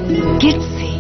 Kids से।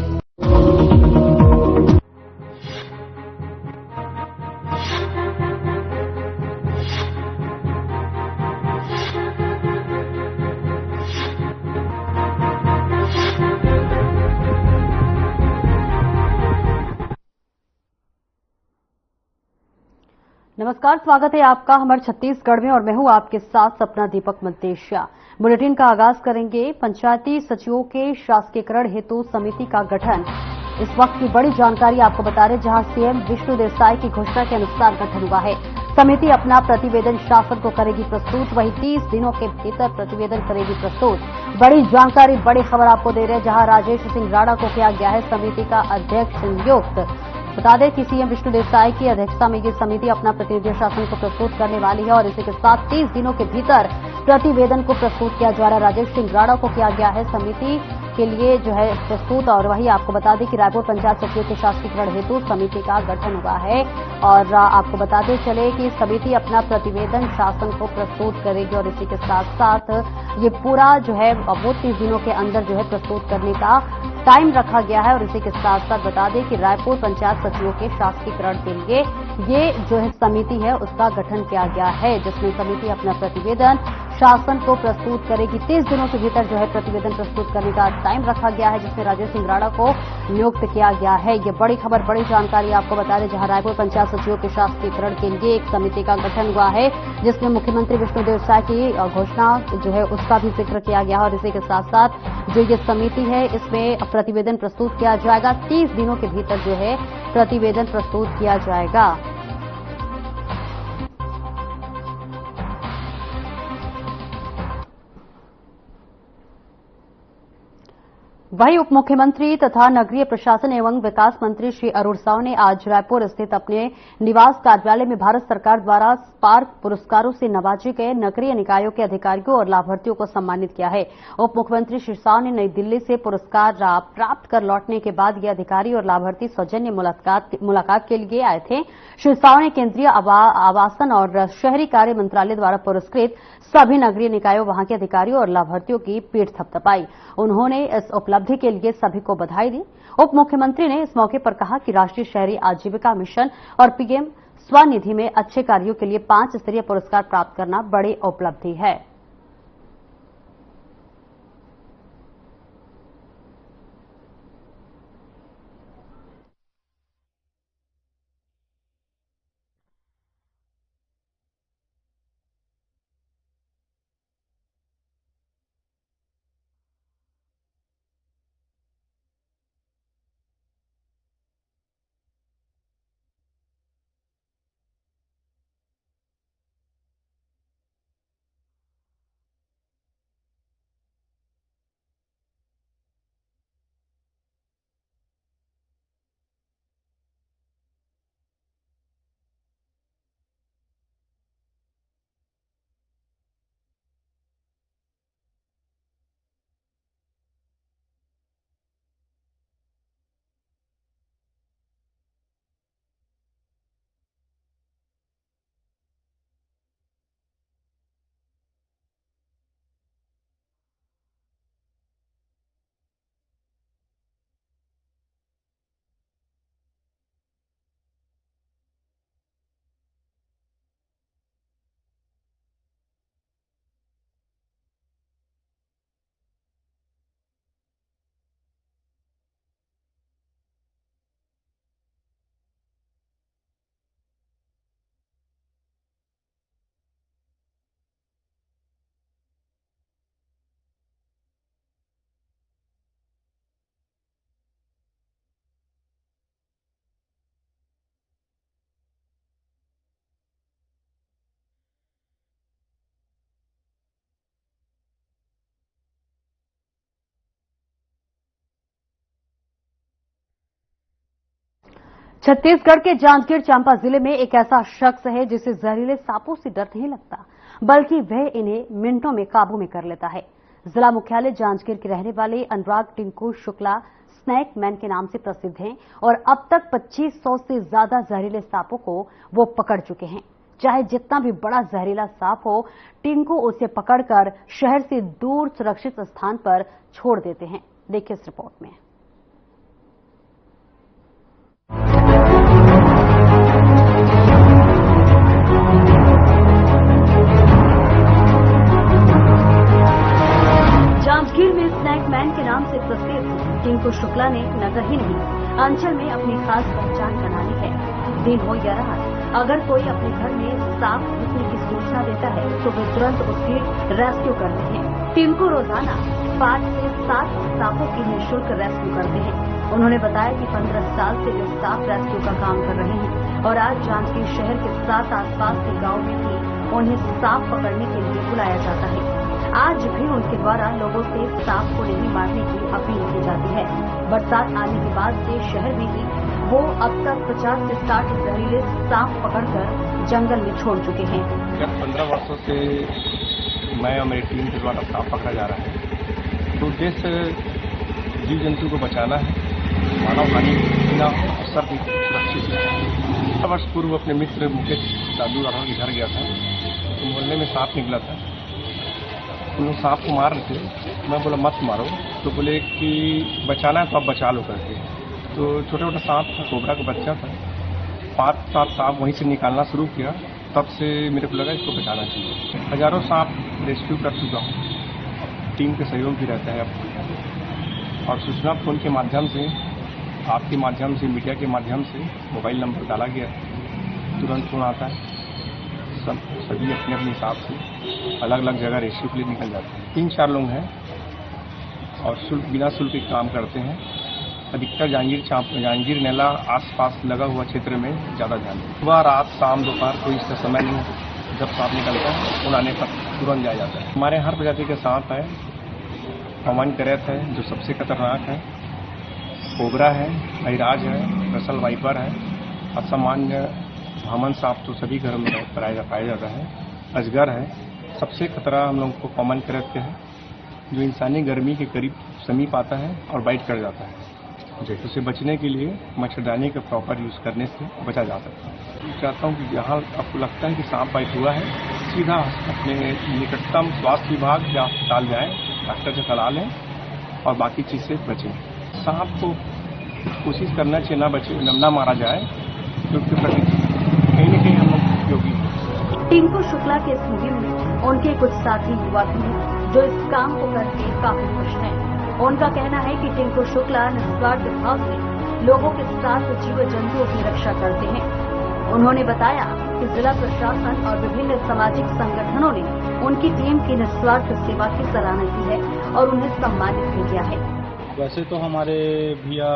नमस्कार, स्वागत है आपका हमारे छत्तीसगढ़ में और मैं हूं आपके साथ सपना दीपक मल्तेशिया। बुलेटिन का आगाज करेंगे। पंचायती सचिवों के शासकीयकरण हेतु समिति का गठन। इस वक्त की बड़ी जानकारी आपको बता रहे, जहां सीएम विष्णुदेव साय की घोषणा के अनुसार गठन हुआ है। समिति अपना प्रतिवेदन शासन को करेगी प्रस्तुत, वहीं 30 दिनों के भीतर प्रतिवेदन करेगी प्रस्तुत। बड़ी जानकारी, बड़ी खबर आपको दे रहे हैं, जहां राजेश सिंह राणा को किया गया है समिति का अध्यक्ष नियुक्त। बता दें कि सीएम विष्णुदेव साय की अध्यक्षता में ये समिति अपना प्रतिवेदन शासन को प्रस्तुत करने वाली है और इसी के साथ 30 दिनों के भीतर प्रतिवेदन को प्रस्तुत किया जा रहा है। राजेश सिंह राणा को किया गया है समिति के लिए जो है प्रस्तुत। और वही आपको बता दें कि रायपुर पंचायत सचिवों के शासकीयकरण हेतु समिति का गठन हुआ है और आपको बताते चले कि समिति अपना प्रतिवेदन शासन को प्रस्तुत करेगी और इसी के साथ साथ ये पूरा जो है वो 30 दिनों के अंदर जो है प्रस्तुत करने का टाइम रखा गया है। और इसी के साथ साथ बता दें कि रायपुर पंचायत सचिवों के शासकीयकरण के लिए ये जो है समिति है उसका गठन किया गया है, जिसमें समिति अपना प्रतिवेदन शासन को प्रस्तुत करेगी। 30 दिनों के भीतर जो है प्रतिवेदन प्रस्तुत करने का टाइम रखा गया है, जिसमें राजेश सिंह राणा को नियुक्त किया गया है। ये बड़ी खबर, बड़ी जानकारी आपको बता रहे, जहां रायपुर पंचायत सचिवों के शासकीयकरण के लिए एक समिति का गठन हुआ है, जिसमें मुख्यमंत्री विष्णुदेव साय की घोषणा जो है उसका भी जिक्र किया गया है। और इसी के साथ साथ जो ये समिति है इसमें प्रतिवेदन प्रस्तुत किया जाएगा। 30 दिनों के भीतर जो है प्रतिवेदन प्रस्तुत किया जाएगा। वहीं उप मुख्यमंत्री तथा नगरीय प्रशासन एवं विकास मंत्री श्री अरुण साव ने आज रायपुर स्थित अपने निवास कार्यालय में भारत सरकार द्वारा स्पार्क पुरस्कारों से नवाजे गए नगरीय निकायों के अधिकारियों और लाभार्थियों को सम्मानित किया है। उप मुख्यमंत्री श्री साव ने नई दिल्ली से पुरस्कार प्राप्त कर लौटने के बाद ये अधिकारी और लाभार्थी सौजन्य मुलाकात के लिए आए थे। श्री साव ने केंद्रीय आवासन और शहरी कार्य मंत्रालय द्वारा पुरस्कृत सभी नगरीय निकायों, वहां के अधिकारियों और लाभार्थियों की पीठ थपथपाई। उन्होंने इस उपलब्धि के लिए सभी को बधाई दी। उप मुख्यमंत्री ने इस मौके पर कहा कि राष्ट्रीय शहरी आजीविका मिशन और पीएम स्वनिधि में अच्छे कार्यों के लिए 5 स्तरीय पुरस्कार प्राप्त करना बड़ी उपलब्धि है। छत्तीसगढ़ के जांजगीर चांपा जिले में एक ऐसा शख्स है जिसे जहरीले सांपों से डर नहीं लगता, बल्कि वह इन्हें मिनटों में काबू में कर लेता है। जिला मुख्यालय जांजगीर के रहने वाले अनुराग टिंकू शुक्ला स्नैक मैन के नाम से प्रसिद्ध हैं और अब तक 2500 से ज्यादा जहरीले सांपों को वो पकड़ चुके हैं। चाहे जितना भी बड़ा जहरीला सांप हो, टिंकू उसे पकड़कर शहर से दूर सुरक्षित स्थान पर छोड़ देते हैं। देखिए इस रिपोर्ट में। जांजगीर में स्नैक मैन के नाम से प्रसिद्ध टिंकू शुक्ला ने न कहीं नहीं अंचल में अपनी खास पहचान बना ली है। दिन हो या रात, अगर कोई अपने घर में सांप घुसने की सूचना देता है तो वे तुरंत उसकी रेस्क्यू करते हैं। टिंकू रोजाना 5 से 7 सांपों की निःशुल्क रेस्क्यू करते हैं। उन्होंने बताया कि 15 साल से वे सांप रेस्क्यू का काम कर रहे हैं और आज जांजगीर शहर के 7 आसपास के गांव में भी उन्हें सांप पकड़ने के लिए बुलाया जाता है। आज भी उनके द्वारा लोगों से सांप को नहीं मारने की अपील की जाती है। बरसात आने के बाद से शहर में ही वो अब तक 50 से 60 जहरीले सांप पकड़कर जंगल में छोड़ चुके हैं। गत 15 वर्षों से मैं और मेरी टीम के द्वारा सांप पकड़ा जा रहा है। तो उद्देश्य जीव जंतु को बचाना है, मानव हानि न हो और सब सुरक्षित रहे। 6 वर्ष पूर्व अपने मित्र मुकेश दादू राठौर के घर गया था, तो मोहल्ले में सांप निकला था। उन सांप को मार रहे थे, मैं बोला मत मारो, तो बोले कि बचाना है तो आप बचा लो करके। तो छोटा छोटा सांप था, कोबरा का बच्चा था, 5-7 सांप वहीं से निकालना शुरू किया। तब से मेरे को लगा इसको बचाना चाहिए। हजारों सांप रेस्क्यू कर चुका हूँ, टीम के सहयोग भी रहता है अब। और सूचना फोन के माध्यम से, आपके माध्यम से, मीडिया के माध्यम से मोबाइल नंबर डाला गया, तुरंत फोन आता है। सभी अपने अपने हिसाब से अलग अलग जगह रेस्क्यू के लिए निकल जाते हैं। 3-4 लोग हैं और बिना शुल्क के काम करते हैं। अधिकतर जांजगीर नेला आसपास लगा हुआ क्षेत्र में ज़्यादा ध्यान दें। सुबह, रात, शाम, दोपहर कोई इसका समय नहीं। जब सांप निकलता है उड़ाने पर तुरंत जाया जाता है। हमारे हर प्रजाति के सांप है। पवन करैत है जो सबसे खतरनाक है, कोबरा है, अहिराज है, रसल वाइपर है, असामान्य भामन सांप तो सभी घरों में पाया जाता है। अजगर है। सबसे खतरा हम लोगों को कॉमन करैत के है, जो इंसानी गर्मी के करीब समीप आता है और बाइट कर जाता है। उसे बचने के लिए मच्छरदानी का प्रॉपर यूज करने से बचा जा सकता है। चाहता हूँ कि जहाँ आपको लगता है कि सांप बाइट हुआ है, सीधा अपने निकटतम स्वास्थ्य विभाग या अस्पताल जाएं, डॉक्टर से सलाह लें और बाकी चीज से बचें। सांप को कोशिश करना चाहिए ना मारा जाए, क्योंकि कहीं न कहीं हम लोग उपयोगी हैं। टिंकू शुक्ला के इस मुहिम में उनके कुछ साथी युवा भी हैं जो इस काम को करके काफी खुश हैं। उनका कहना है कि टिंकू शुक्ला निस्वार्थ भाव से लोगों के साथ जीव जंतुओं की रक्षा करते हैं। उन्होंने बताया कि जिला प्रशासन और विभिन्न सामाजिक संगठनों ने उनकी टीम की निस्वार्थ सेवा की सराहना की है और उन्हें सम्मानित भी किया है। वैसे तो हमारे भैया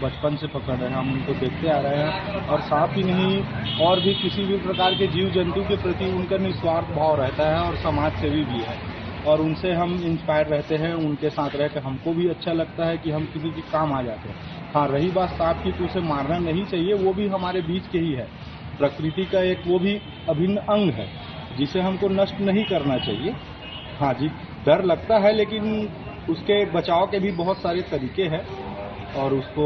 बचपन से पकड़ रहे हैं, हम उनको देखते आ रहे हैं और सांप ही नहीं और भी किसी भी प्रकार के जीव जंतु के प्रति उनका निस्वार्थ भाव रहता है और समाज सेवी भी है और उनसे हम इंस्पायर रहते हैं। उनके साथ रहकर हमको भी अच्छा लगता है कि हम किसी के काम आ जाते हैं। हाँ, रही बात सांप की, तो उसे मारना नहीं चाहिए, वो भी हमारे बीच के ही है, प्रकृति का एक वो भी अभिन्न अंग है जिसे हमको नष्ट नहीं करना चाहिए। हाँ जी, डर लगता है लेकिन उसके बचाव के भी बहुत सारे तरीके हैं और उसको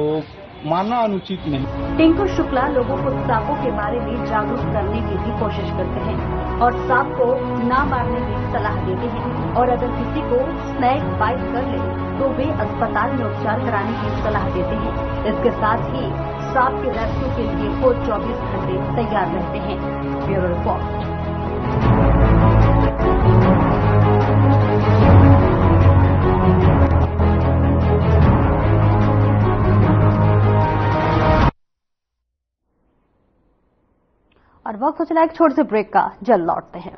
मारना अनुचित नहीं। टिंकू शुक्ला लोगों को सांपों के बारे में जागरूक करने की भी कोशिश करते हैं और सांप को न मारने की सलाह देते हैं और अगर किसी को स्नैक बाइट कर ले तो वे अस्पताल में उपचार कराने की सलाह देते हैं। इसके साथ ही सांप के रेस्क्यू के लिए वो 24 घंटे तैयार रहते हैं। Bureau report. और वक्त हो चला एक छोटे से ब्रेक का, जल्द लौटते हैं।